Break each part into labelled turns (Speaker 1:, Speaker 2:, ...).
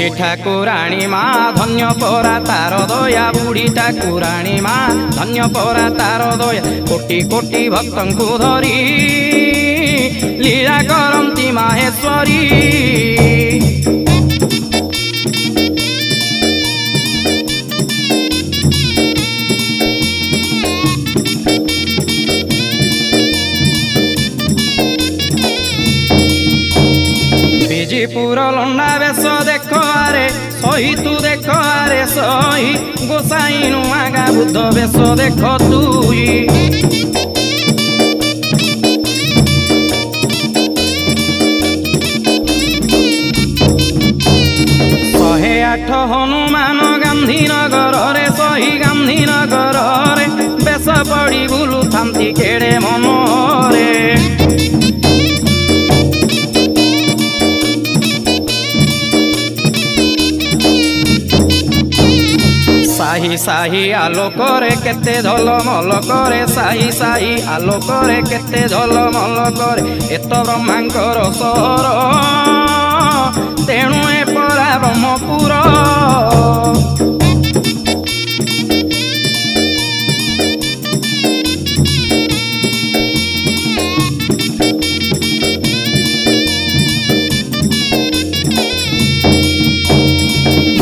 Speaker 1: बुढ़ी ठाकुराणी माँ धन्य परा तार दया बुढ़ी ठाकुराणी माँ धन्य परा तार दया कोटि कोटि भक्तन को धरी लीला करती माहेश्वरी। विजीपुर लंडा बेश देख आरे सही तू देख आरे सही गोसाई नुआगा बुद्ध बेश देख तुई। शहे आठ हनुमान गांधीनगर रे सही गांधीनगर रे बेश पड़ी बुलू थांती केड़े मनरे। साही साही आलोक रे केते झलमल करे साही साही आलोक रे केते झलमल करे एत ब्रह्मांकर सहर तेणु ए परा ब्रह्मपुर।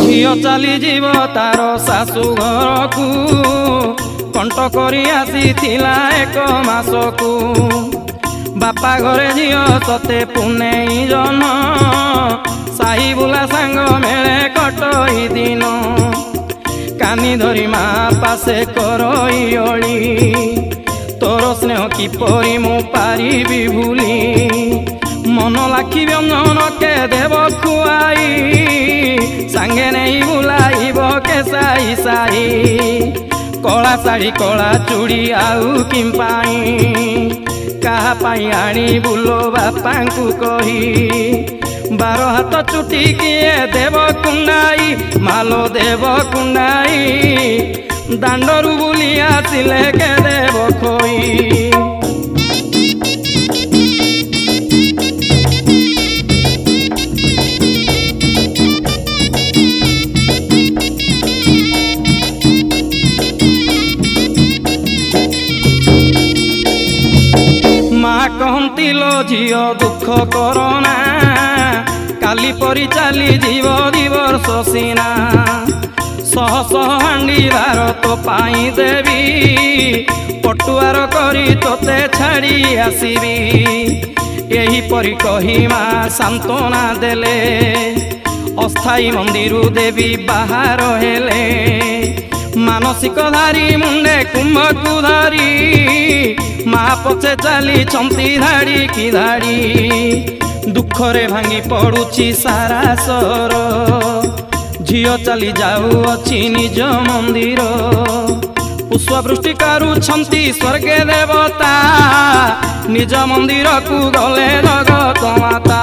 Speaker 1: झियो चली जीव तार शाशु घर को कंट करी आसीथिला एक मास को बापा घरे झियो सते पुनेई जन साही बुला सांग मेले कटई दिन कानी धरी माँ पासे करई अली तोर स्नेह किपरि मु पारिबी भूली मन लाखी व्यंजन के देव खुआई सांगे नहीं बुलाइब के साई साई कला शाढ़ी कला चूड़ी आउ किंपाई कहा पाई आनी बुलो बापा को कही 12 हाथ चुटी किए देव कुंडाई मालो देव कुंडाई दांडरू बुली आसिले के देव खोई। माँ कहती लो झियो दुख करना काली परी चली जीव दिवर्ष सीना शह शह हांडी भारत पाई देवी पटुआर करी तोते छाड़ी आसबी यही परी कही माँ सांत्वना देले अस्थायी मंदिर देवी बाहर हेले मानसिक धारी मुंडे कुंभ को धारी माँ पछे चली चंती धाड़ी की धाड़ी दुखरे भांगी पड़ुची सारा सर झियो चली जाऊ अच्छी निज मंदिर पुष्पवृष्टि करुछंती स्वर्गे देवता निज मंदिर को गले जगत माता।